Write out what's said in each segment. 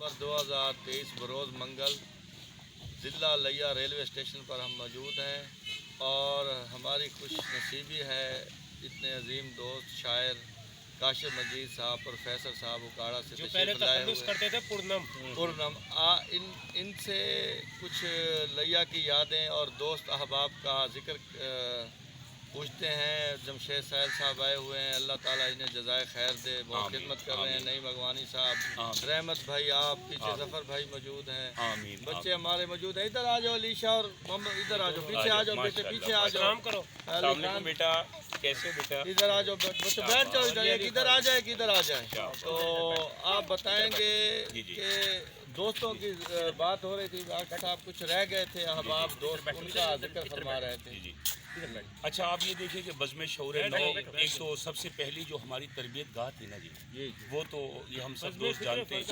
ستمبر 2023 بروز منگل ضلع لیا ریلوے اسٹیشن پر ہم موجود ہیں اور ہماری خوش نصیبی ہے اتنے عظیم دوست شاعر کاشف مجید صاحب پروفیسر صاحب اکاڑا سے جو پہلے تقدس کرتے تھے پورنم ان سے کچھ لیا کی یادیں اور دوست احباب کا ذکر پوچھتے ہیں۔ جمشید سائل صاحب آئے ہوئے ہیں، اللہ تعالیٰ انہیں جزائے خیر دے، بہت خدمت کر رہے ہیں۔ نئی مغوانی صاحب، رحمت بھائی، آپ پیچھے ظفر بھائی موجود ہیں، بچے ہمارے موجود ہیں۔ ادھر آ جاؤ علیشا اور محمد، ادھر آ جاؤ، پیچھے آ جاؤ بیٹے، پیچھے آ جاؤ، سلام کرو بیٹا، کیسے بیٹا؟ ادھر آ جاؤ بچے، بیٹھ جاؤ ادھر، ایک ادھر آ جائے، ایک ادھر آ جائے۔ تو آپ بتائیں گے کہ دوستوں کی بات ہو رہی تھی، ڈاکٹر صاحب کچھ رہ گئے تھے احباب دوست، ان کا ذکر فرما رہے تھے۔ اچھا، آپ یہ دیکھیں کہ بزم شعور نو، ایک تو سب سے پہلی جو ہماری تربیت گاہ تھی نا جی، وہ تو یہ ہم سب دوست جانتے ہیں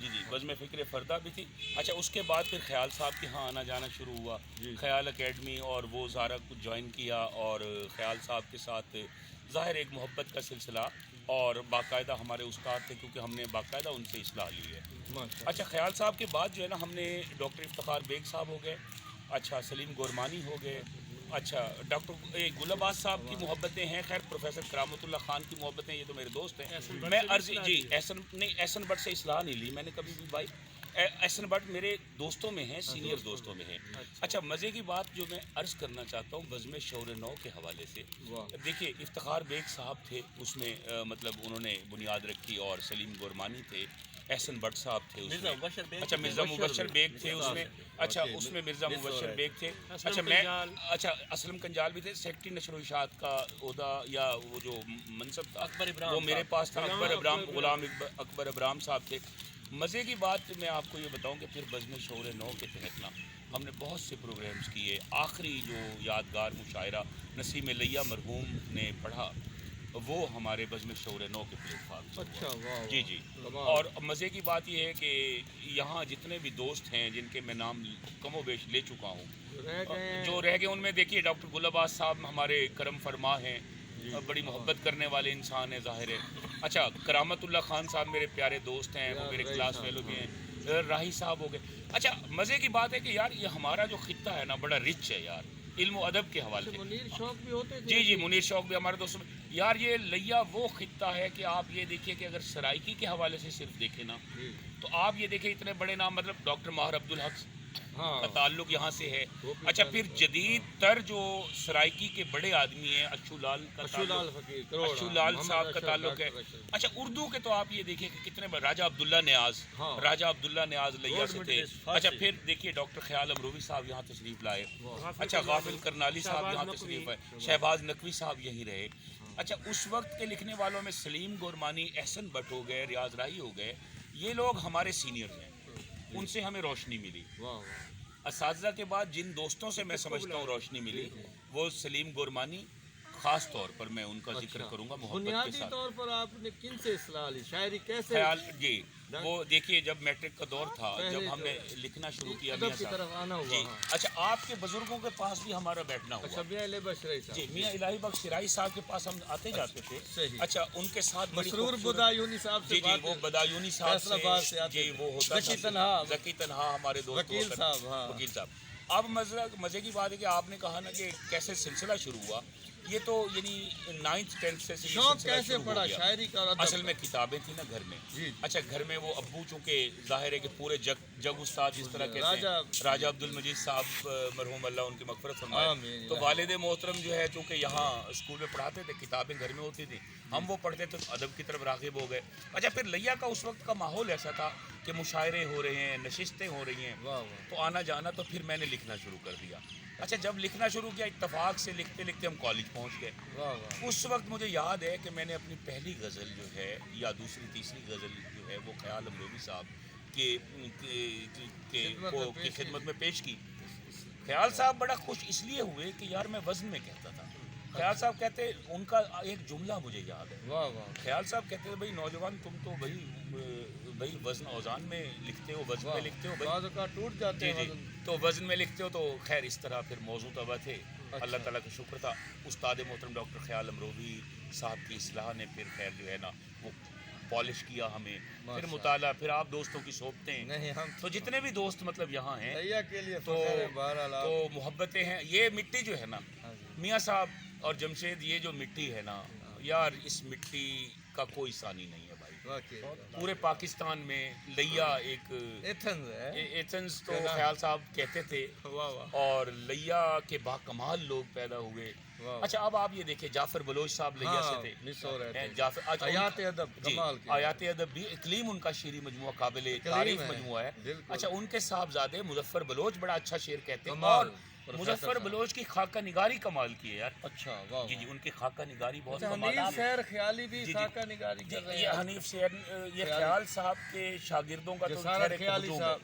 جی۔ بزم فکر فردہ بھی تھی۔ اچھا، اس کے بعد پھر خیال صاحب کے ہاں آنا جانا شروع ہوا، خیال اکیڈمی، اور وہ سارا کچھ جوائن کیا، اور خیال صاحب کے ساتھ ظاہر ایک محبت کا سلسلہ، اور باقاعدہ ہمارے استاد تھے کیونکہ ہم نے باقاعدہ ان سے اصلاح لی ہے۔ اچھا، خیال صاحب کے بعد جو ہے نا، ہم نے ڈاکٹر افتخار بیگ صاحب ہو گئے، اچھا سلیم گورمانی ہو گئے، اچھا ڈاکٹر گل عباس صاحب کی محبتیں ہیں، خیر پروفیسر کرامت اللہ خان کی محبتیں، یہ تو میرے دوست ہیں۔ میں عرض جی احسن بٹ سے اصلاح نہیں لی میں نے کبھی بھی بھائی، احسن بٹ میرے دوستوں میں ہیں، سینئر دوستوں میں ہیں۔ اچھا، مزے کی بات جو میں عرض کرنا چاہتا ہوں بزم شعور نو کے حوالے سے، دیکھیے افتخار بیگ صاحب تھے اس میں، مطلب انہوں نے بنیاد رکھی، اور سلیم گورمانی تھے، احسن بٹ صاحب تھے اس میں، اچھا مرزا مبشر بیگ تھے اس میں، اچھا اس میں مرزا مبشر بیگ تھے، اچھا میں، اچھا اسلم کنجال بھی تھے، سیکرٹری نشر و اشاعت کا عہدہ یا وہ جو منصب تھا وہ میرے پاس تھا، اکبر ابرام، غلام اکبر ابرام صاحب تھے۔ مزے کی بات میں آپ کو یہ بتاؤں کہ پھر بزم شعور نو کے تحت نا ہم نے بہت سے پروگرامز کیے۔ آخری جو یادگار مشاعرہ نسیم لیا مرحوم نے پڑھا، وہ ہمارے بزم شعور نو کے پلیٹ فارم۔ اچھا، واہ جی جی۔ اور مزے کی بات یہ ہے کہ یہاں جتنے بھی دوست ہیں جن کے میں نام کم و بیش لے چکا ہوں، جو رہ گئے ان میں دیکھیے ڈاکٹر گل عباس صاحب ہمارے کرم فرما ہیں، بڑی محبت کرنے والے انسان ہیں ظاہر ہے۔ اچھا، کرامت اللہ خان صاحب میرے پیارے دوست ہیں، وہ میرے کلاس فیلو بھی ہیں، راہی صاحب ہو گئے۔ اچھا، مزے کی بات ہے کہ یار یہ ہمارا جو خطہ ہے نا بڑا رچ ہے یار، علم و ادب کے حوالے سے۔ منیر شوق بھی ہوتے تھے؟ جی جی، منیر شوق بھی ہمارے دوست یار۔ یہ لیا وہ خطہ ہے کہ آپ یہ دیکھیے کہ اگر سرائکی کے حوالے سے صرف دیکھیں نا، تو آپ یہ دیکھیں اتنے بڑے نام، مطلب ڈاکٹر ماہر عبدالحق کا تعلق یہاں سے ہے۔ اچھا، پھر جدید تر جو سرائکی کے بڑے آدمی ہیں، اشو لال صاحب کا تعلق ہے۔ اچھا، اردو کے تو آپ یہ دیکھیں کہ کتنے بڑے، راجہ عبداللہ نیاز لیا سے تھے۔ اچھا، پھر دیکھیے ڈاکٹر خیال امروی صاحب یہاں تشریف لائے، اچھا غافل کرنالی صاحب یہاں تشریف آئے، شہباز نقوی صاحب یہیں رہے۔ اچھا، اس وقت کے لکھنے والوں میں سلیم گورمانی، احسن بٹ ہو گئے، ریاض راہی ہو گئے، یہ لوگ ہمارے سینئر ہیں، ان سے ہمیں روشنی ملی۔ اساتذہ کے بعد جن دوستوں سے میں سمجھتا ہوں روشنی ملی، وہ سلیم گورمانی، خاص طور پر میں ان کا ذکر کروں گا محبت کے بنیادی ساتھ۔ طور پر آپ نے کن سے اصلاح لی؟ شاعری کیسے؟ خیال جی، وہ دیکھیے جب میٹرک کا دور تھا، جب ہم نے لکھنا شروع کیا میاں کی طرف آنا ہوا۔ جی، اچھا آپ کے بزرگوں کے پاس بھی ہمارا بیٹھنا ہوا۔ میاں الہی بخش شرائی صاحب، جی، میاں الہی بخش شرائی صاحب کے پاس ہم آتے جاتے تھے۔ اچھا، ان کے ساتھ مسرور بدایونی صاحب سے، جی جی، وہ بدایونی صاحب سے، جی وہ ہوتا تھا ذکی تنہا ہمارے دوست، وکیل صاحب۔ اب مزے کی بات ہے کہ آپ نے کہا نا کہ کیسے سلسلہ شروع ہوا، یہ تو یعنی 9th 10th سے شوق کیسے پڑا شاعری کا؟ اصل میں کتابیں تھیں نا گھر میں۔ اچھا، گھر میں وہ ابو چونکہ ظاہر ہے کہ پورے جگ استاد جس طرح کہتے ہیں، راجہ عبد المجید صاحب مرحوم اللہ ان کی مغفرت فرمائے، تو والد محترم جو ہے چونکہ یہاں اسکول میں پڑھاتے تھے، کتابیں گھر میں ہوتی تھیں، ہم وہ پڑھتے تھے تو ادب کی طرف راغب ہو گئے۔ اچھا، پھر لیا کا اس وقت کا ماحول ایسا تھا کہ مشاعرے ہو رہے ہیں، نشستیں ہو رہی ہیں، تو آنا جانا، تو پھر میں نے لکھنا شروع کر دیا۔ اچھا، جب لکھنا شروع کیا، اتفاق سے لکھتے لکھتے ہم کالج پہنچ گئے۔ اس وقت مجھے یاد ہے کہ میں نے اپنی پہلی غزل جو ہے، یا دوسری تیسری غزل جو ہے، وہ خیال امروی صاحب کی خدمت میں پیش کی۔ خیال صاحب بڑا خوش اس لیے ہوئے کہ یار میں وزن میں کہتا تھا۔ خیال صاحب کہتے، ان کا ایک جملہ مجھے یاد ہے، خیال صاحب کہتے ہیں بھائی نوجوان تم تو بھائی وزن اوزان میں لکھتے ہو، وزن میں لکھتے ہو، بعض اوقات ٹوٹ جاتے ہیں تو وزن میں لکھتے ہو، تو خیر اس طرح پھر موضوع تباہ تھے۔ اللہ تعالیٰ کا شکر تھا، استاد محترم ڈاکٹر خیال امروی صاحب کی اصلاح نے پھر خیر جو ہے نا وہ پالش کیا ہمیں، پھر ماشاء مطالعہ، پھر آپ دوستوں کی صحبتیں، نہیں ہم تو جتنے بھی دوست مطلب یہاں ہیں لیا کے لیے تو فخر ہے بہرحال آپ. تو محبتیں ہیں. یہ مٹی جو ہے نا ہاں جی. میاں صاحب اور جمشید، یہ جو مٹی ہے نا یار، اس مٹی کا کوئی ثانی نہیں ہے بھائی. واقعی پورے پاکستان میں لیا ایک ایتھنز ہے. ایتھنز تو خیال صاحب کہتے تھے، واہ واہ اور لیا کے با کمال لوگ پیدا ہوئے. واہ. اچھا اب آپ یہ دیکھیں، جعفر بلوچ صاحب لیا سے تھے. مس ہو رہے تھے. جعفر اچھا آیات ادب جی، کمال کے. آیات ادب بھی اقلیم ان کا شعری مجموعہ قابل تعریف مجموعہ ہے. بالکل. اچھا ان کے صاحبزادے مظفر بلوچ بڑا اچھا شعر کہتے ہیں، کمال. اور مظفر بلوچ کی خاکہ نگاری کمال کی ہے یار. اچھا واہ. جی جی، ان کی خاکہ نگاری بہت اچھا کمال حنیف سیر خیالی بھی جی، خاکہ نگاری کر رہے یہ ہیں. حنیف سیر، یہ خیال صاحب کے شاگردوں کا تو جسارت خیر ایک خیالی ہجوم صاحب.